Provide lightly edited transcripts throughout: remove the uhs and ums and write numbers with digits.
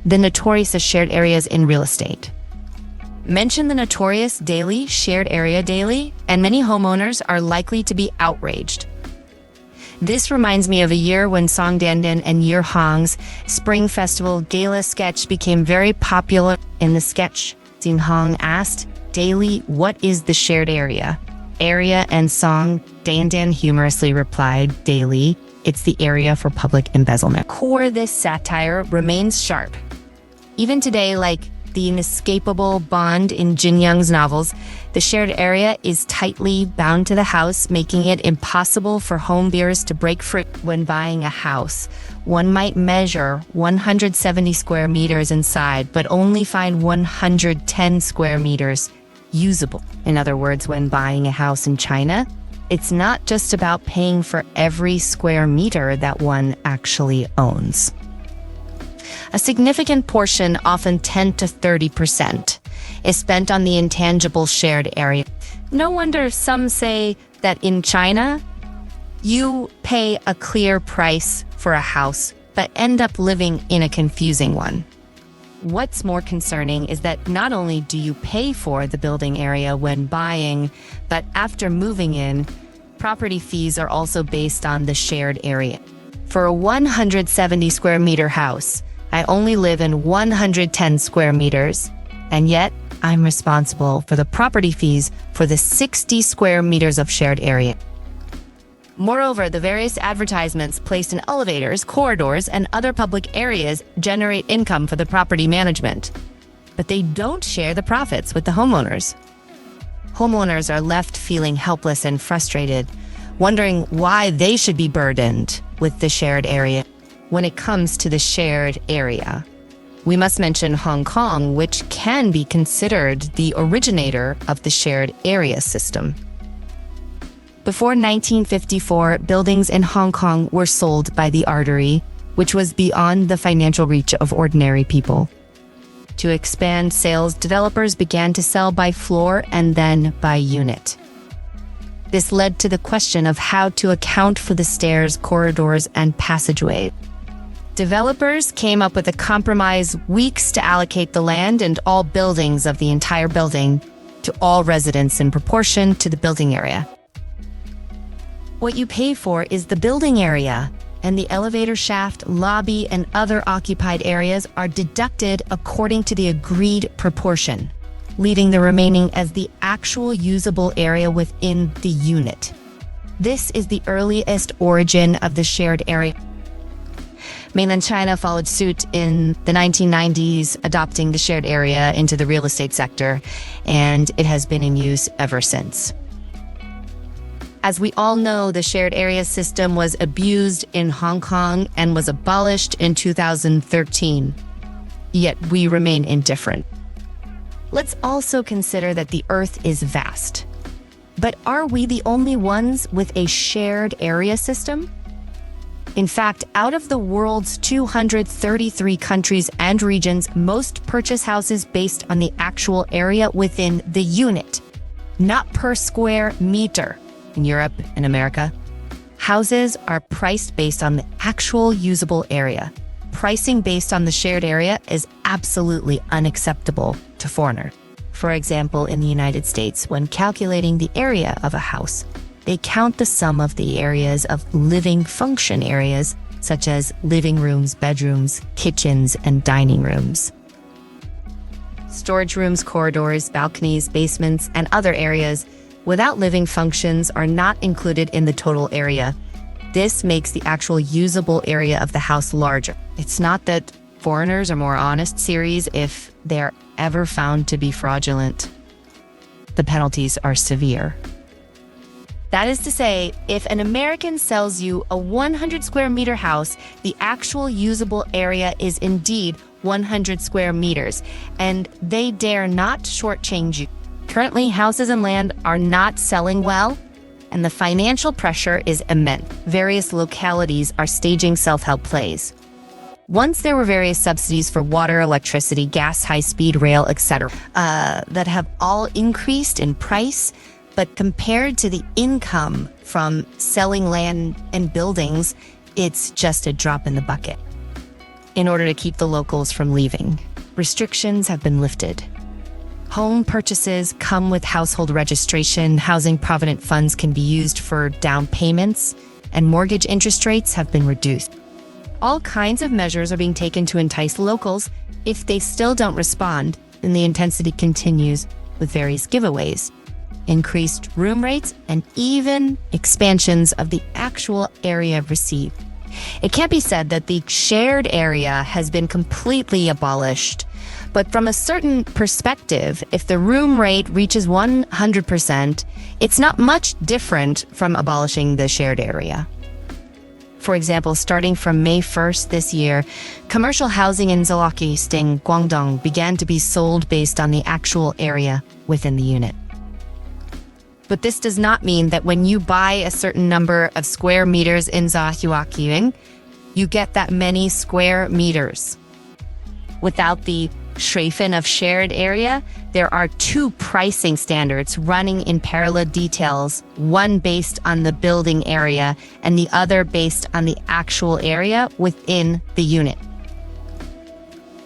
the notorious shared areas in real estate. Mention the notorious daily shared area daily, and many homeowners are likely to be outraged. This reminds me of a year when Songdandan and Year Hong's Spring Festival gala sketch became very popular. In the sketch, Jin Hong asked Daily, "What is the shared area?" Area, and Songdandan humorously replied, "Daily, it's the area for public embezzlement." Core this satire remains sharp. Even today, like the inescapable bond in Jin Young's novels, the shared area is tightly bound to the house, making it impossible for home buyers to break free. When buying a house, one might measure 170 square meters inside, but only find 110 square meters usable. In other words, when buying a house in China, it's not just about paying for every square meter that one actually owns. A significant portion, often 10 to 30%, is spent on the intangible shared area. No wonder some say that in China, you pay a clear price for a house, but end up living in a confusing one. What's more concerning is that not only do you pay for the building area when buying, but after moving in, property fees are also based on the shared area. For a 170 square meter house, I only live in 110 square meters, and yet I'm responsible for the property fees for the 60 square meters of shared area. Moreover, the various advertisements placed in elevators, corridors, and other public areas generate income for the property management, but they don't share the profits with the homeowners. Homeowners are left feeling helpless and frustrated, wondering why they should be burdened with the shared area. When it comes to the shared area, we must mention Hong Kong, which can be considered the originator of the shared area system. Before 1954, buildings in Hong Kong were sold by the artery, which was beyond the financial reach of ordinary people. To expand sales, developers began to sell by floor and then by unit. This led to the question of how to account for the stairs, corridors, and passageways. Developers came up with a compromise: weeks to allocate the land and all buildings of the entire building to all residents in proportion to the building area. What you pay for is the building area, and the elevator shaft, lobby, and other occupied areas are deducted according to the agreed proportion, leaving the remaining as the actual usable area within the unit. This is the earliest origin of the shared area. Mainland China followed suit in the 1990s, adopting the shared area into the real estate sector, and it has been in use ever since. As we all know, the shared area system was abused in Hong Kong and was abolished in 2013, yet we remain indifferent. Let's also consider that the Earth is vast. But are we the only ones with a shared area system? In fact, out of the world's 233 countries and regions, most purchase houses based on the actual area within the unit, not per square meter. In Europe and America, houses are priced based on the actual usable area. Pricing based on the shared area is absolutely unacceptable to foreigners. For example, in the United States, when calculating the area of a house, they count the sum of the areas of living function areas, such as living rooms, bedrooms, kitchens, and dining rooms. Storage rooms, corridors, balconies, basements, and other areas without living functions are not included in the total area. This makes the actual usable area of the house larger. It's not that foreigners are more honest series if they're ever found to be fraudulent. The penalties are severe. That is to say, if an American sells you a 100 square meter house, the actual usable area is indeed 100 square meters, and they dare not shortchange you. Currently, houses and land are not selling well, and the financial pressure is immense. Various localities are staging self-help plays. Once there were various subsidies for water, electricity, gas, high-speed rail, etc., that have all increased in price, but compared to the income from selling land and buildings, it's just a drop in the bucket. in order to keep the locals from leaving. Restrictions have been lifted. Home purchases come with household registration, housing provident funds can be used for down payments, and mortgage interest rates have been reduced. All kinds of measures are being taken to entice locals. If they still don't respond, then the intensity continues with various giveaways, increased room rates, and even expansions of the actual area received. It can't be said that the shared area has been completely abolished, but from a certain perspective, if the room rate reaches 100%, it's not much different from abolishing the shared area. For example, starting from May 1st this year, commercial housing in Zilaki, Sting, Guangdong began to be sold based on the actual area within the unit. But this does not mean that when you buy a certain number of square meters in Zahuaqiang, you get that many square meters. Without the Shreifen of shared area, there are two pricing standards running in parallel details, one based on the building area and the other based on the actual area within the unit.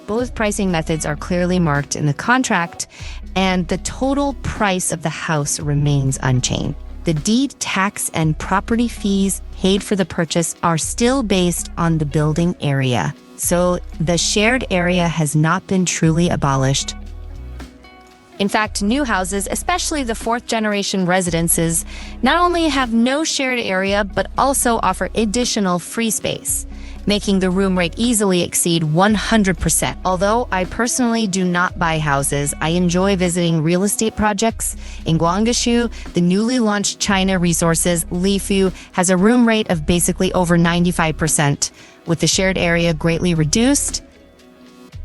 Both pricing methods are clearly marked in the contract, and the total price of the house remains unchanged. The deed tax and property fees paid for the purchase are still based on the building area. So the shared area has not been truly abolished. In fact, new houses, especially the fourth-generation residences, not only have no shared area, but also offer additional free space, making the room rate easily exceed 100%. Although I personally do not buy houses, I enjoy visiting real estate projects. In Guangdong, the newly launched China Resources, Lifu, has a room rate of basically over 95%, with the shared area greatly reduced.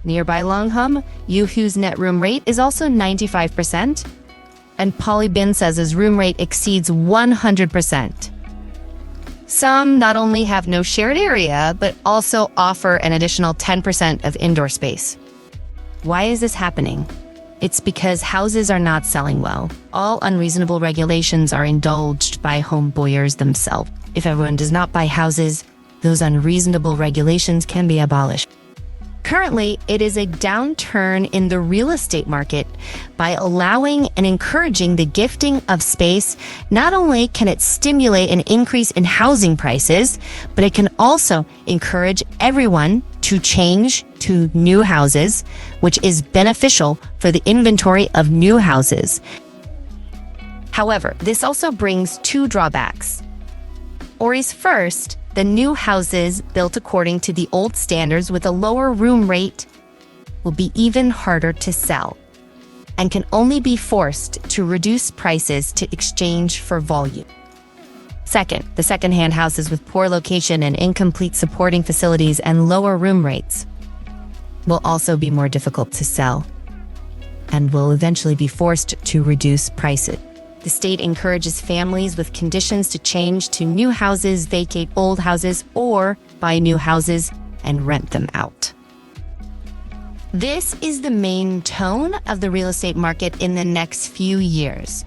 Nearby Longhum, Yuhu's net room rate is also 95%, and Polybin says his room rate exceeds 100%. Some not only have no shared area, but also offer an additional 10% of indoor space. Why is this happening? It's because houses are not selling well. All unreasonable regulations are indulged by home buyers themselves. If everyone does not buy houses, those unreasonable regulations can be abolished. Currently, it is a downturn in the real estate market. By allowing and encouraging the gifting of space, not only can it stimulate an increase in housing prices, but it can also encourage everyone to change to new houses, which is beneficial for the inventory of new houses. However, this also brings two drawbacks. Ori's first, the new houses built according to the old standards with a lower room rate will be even harder to sell and can only be forced to reduce prices to exchange for volume. Second, the second-hand houses with poor location and incomplete supporting facilities and lower room rates will also be more difficult to sell and will eventually be forced to reduce prices. The state encourages families with conditions to change to new houses, vacate old houses, or buy new houses and rent them out. This is the main tone of the real estate market in the next few years.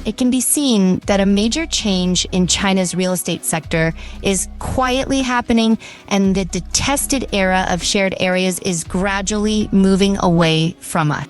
It can be seen that a major change in China's real estate sector is quietly happening, and the detested era of shared areas is gradually moving away from us.